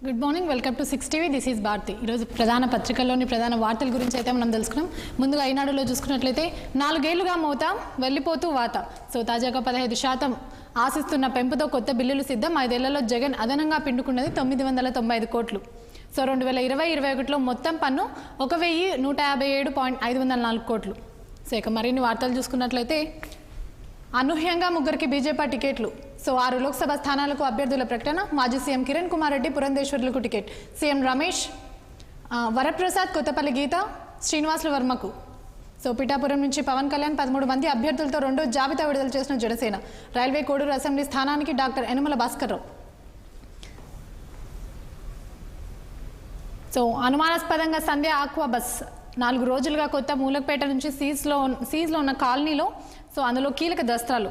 Good morning, welcome to 6 TV. This is Bharathi. ఈరోజు ప్రధాన పత్రికల్లోని ప్రధాన వార్తల గురించి అయితే మనం తెలుసుకున్నాం. ముందుగా ఈనాడులో చూసుకున్నట్లయితే 4 ఏళ్లుగా మోత వెళ్ళిపోతూ వాత. సో తాజాగా 15% ఆశిస్తున్న పెంపుతో కొత్త బిల్లులు సిద్ధం. 5 ఏళ్లలో జగన్ అదనంగా పిండుకున్నది 995 కోట్లు. సో 2020-21లో మొత్తం పన్ను 1157.504 కోట్లు. సో ఇక మరిన్ని వార్తలు చూసుకున్నట్లయితే అనూహ్యంగా ముగ్గురికి బీజేపీ టికెట్లు. సో 6 లోక్సభ స్థానాలకు అభ్యర్థుల ప్రకటన. మాజీ సీఎం కిరణ్ కుమార్ రెడ్డి పురంధేశ్వర్లకు టికెట్, సీఎం రమేష్, వరప్రసాద్ కొత్తపల్లి గీత, శ్రీనివాసుల వర్మకు. సో పిఠాపురం నుంచి పవన్ కళ్యాణ్ 13 మంది అభ్యర్థులతో రెండో జాబితా విడుదల చేసిన జనసేన. రైల్వే కోడూరు అసెంబ్లీ స్థానానికి డాక్టర్ యనమల భాస్కర్రావు. సో అనుమానాస్పదంగా సంధ్య ఆక్వా బస్ 4 రోజులుగా కొత్త మూలకపేట నుంచి సీజ్లో ఉన్న కాలనీలో. సో అందులో కీలక దస్త్రాలు.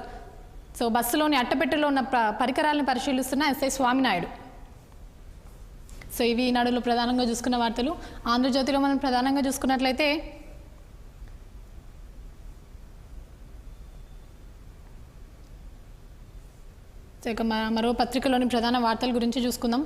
సో బస్సులోని అట్టపెట్టెలో ఉన్న పరికరాలను పరిశీలిస్తున్న ఎస్ఐ స్వామినాయుడు. సో ఇవి ఈనాడులో ప్రధానంగా చూసుకున్న వార్తలు. ఆంధ్రజ్యోతిలో మనం ప్రధానంగా చూసుకున్నట్లయితే సో ఇక మరో పత్రికలోని ప్రధాన వార్తల గురించి చూసుకుందాం.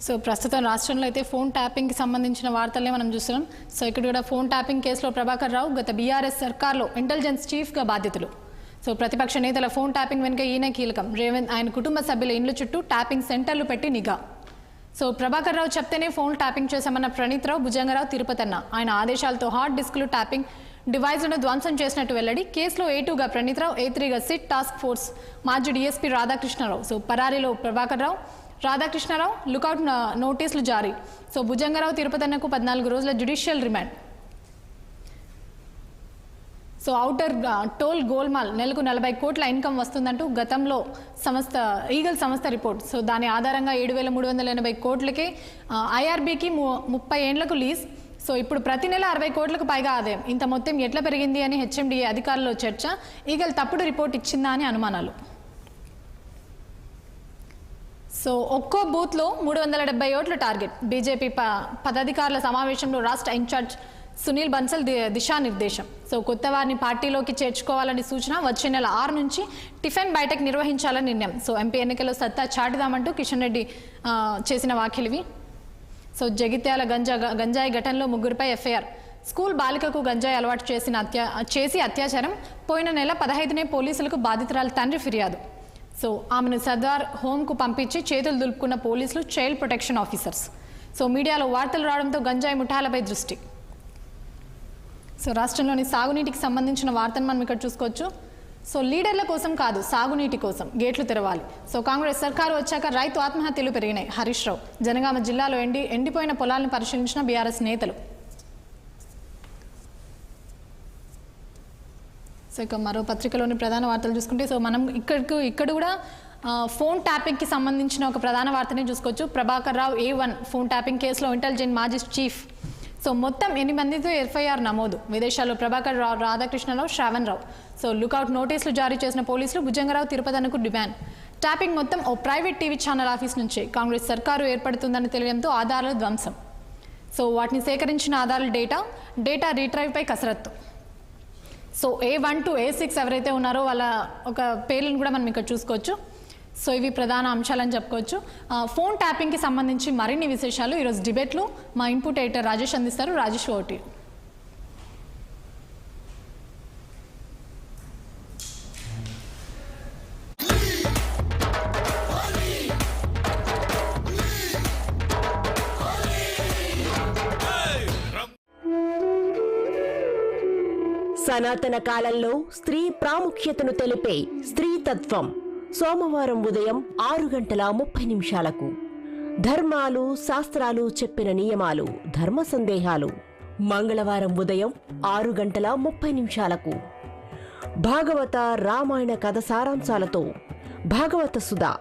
సో ప్రస్తుతం రాష్ట్రంలో అయితే ఫోన్ ట్యాపింగ్కి సంబంధించిన వార్తలే మనం చూస్తున్నాం. సో ఇక్కడ కూడా ఫోన్ ట్యాపింగ్ కేసులో ప్రభాకర్ రావు గత బీఆర్ఎస్ సర్కార్లో ఇంటెలిజెన్స్ చీఫ్గా బాధ్యతలు. సో ప్రతిపక్ష నేతల ఫోన్ ట్యాపింగ్ వెనుక ఈయన కీలకం. రేవంత్ ఆయన కుటుంబ సభ్యుల ఇండ్ల చుట్టూ ట్యాపింగ్ సెంటర్లు పెట్టి నిఘా. సో ప్రభాకర్ రావు చెప్తేనే ఫోన్ ట్యాపింగ్ చేశామన్న ప్రణీత్ రావు, భుజంగరావు, తిరుపతన్న. ఆయన ఆదేశాలతో హార్డ్ డిస్క్లు ట్యాపింగ్ డివైజ్లను ధ్వంసం చేసినట్టు వెల్లడి. కేసులో A2గా ప్రణీత్ రావు, A3గా సిట్ టాస్క్ ఫోర్స్ మాజీ డీఎస్పీ రాధాకృష్ణరావు. సో పరారీలో ప్రభాకర్ రావు, రాధాకృష్ణరావు లుకౌట్ నోటీసులు జారీ. సో భుజంగరావు, తిరుపతన్నకు 14 రోజుల judicial remand. So outer toll గోల్మాల్ నెలకు 40 కోట్ల ఇన్కమ్ వస్తుందంటూ గతంలో ఈగల్ సంస్థ రిపోర్ట్. సో దాని ఆధారంగా 7,380 కోట్లకే IRBకి 30 ఏండ్లకు లీజ్. సో ఇప్పుడు ప్రతి నెల 60 కోట్లకు పైగా ఆదాయం. ఇంత మొత్తం ఎట్లా పెరిగింది అని HMDA అధికారుల్లో చర్చ. ఈగల్ తప్పుడు రిపోర్ట్ ఇచ్చిందా అని అనుమానాలు. సో ఒక్కో బూత్లో 370 ఓట్ల టార్గెట్. బీజేపీ పదాధికారుల సమావేశంలో రాష్ట్ర ఇన్ఛార్జ్ సునీల్ బన్సల్ దిశానిర్దేశం. సో కొత్త వారిని పార్టీలోకి చేర్చుకోవాలని సూచన. వచ్చే నెల 6 నుంచి టిఫిన్ బయటకు నిర్వహించాలని నిర్ణయం. సో ఎంపీ ఎన్నికల్లో సత్తా చాటుదామంటూ కిషన్ రెడ్డి చేసిన వ్యాఖ్యలివి. సో జగిత్యాల గంజాయి ఘటనలో 3గురిపై FIR. స్కూల్ బాలికకు గంజాయి అలవాటు చేసి అత్యాచారం. పోయిన నెల 15నే పోలీసులకు బాధితురాలు తండ్రి ఫిర్యాదు. సో ఆమెను సర్దార్ హోమ్కు పంపించి చేతులు దులుపుకున్న పోలీసులు, చైల్డ్ ప్రొటెక్షన్ ఆఫీసర్స్. సో మీడియాలో వార్తలు రావడంతో గంజాయి ముఠాలపై దృష్టి. సో రాష్ట్రంలోని సాగునీటికి సంబంధించిన వార్తను మనం ఇక్కడ చూసుకోవచ్చు. సో లీడర్ల కోసం కాదు, సాగునీటి కోసం గేట్లు తెరవాలి. సో కాంగ్రెస్ సర్కారు వచ్చాక రైతు ఆత్మహత్యలు పెరిగినాయి. హరీష్ రావు. జనగామ జిల్లాలో ఎండిపోయిన పొలాలను పరిశీలించిన బీఆర్ఎస్ నేతలు. సో ఇక మరో పత్రికలోని ప్రధాన వార్తలు చూసుకుంటే సో మనం ఇక్కడ కూడా ఫోన్ ట్యాపింగ్కి సంబంధించిన ఒక ప్రధాన వార్తని చూసుకోవచ్చు. Prabhakar Rao A1 phone tapping కేసులో ఇంటెలిజెన్స్ మాజీ చీఫ్. సో మొత్తం 8 మందితో FIR నమోదు. విదేశాల్లో ప్రభాకర్ రావు, రాధాకృష్ణరావు, శ్రావణ్ రావు. సో లుకౌట్ నోటీసులు జారీ చేసిన పోలీసులు. భుజంగరావు, తిరుపతన్నకు డిమాండ్. ట్యాపింగ్ మొత్తం ఓ ప్రైవేట్ టీవీ ఛానల్ ఆఫీస్ నుంచే. కాంగ్రెస్ సర్కారు ఏర్పడుతుందని తెలియడంతో ఆధారాలు ధ్వంసం. సో వాటిని సేకరించిన ఆధారాల డేటా రీట్రైవ్పై కసరత్తు. సో A1 to A6 ఎవరైతే ఉన్నారో వాళ్ళ ఒక పేర్లను కూడా మనం ఇక్కడ చూసుకోవచ్చు. సో ఇవి ప్రధాన అంశాలని చెప్పుకోవచ్చు. ఫోన్ ట్యాపింగ్కి సంబంధించి మరిన్ని విశేషాలు ఈరోజు డిబేట్లో మా ఇన్పుట్ ఎడిటర్ రాజేష్ అందిస్తారు. రాజేష్ ఓటీ. సనాతన కాలంలో స్త్రీ ప్రాముఖ్యతను తెలిపే స్త్రీతత్వం సోమవారం ఉదయం 6:30 ధర్మాలు శాస్త్రాలు చెప్పిన నియమాలు, ధర్మ సందేహాలు. మంగళవారం ఉదయం 6:30 భాగవత రామాయణ కథ సారాంశాలతో భాగవత సుధా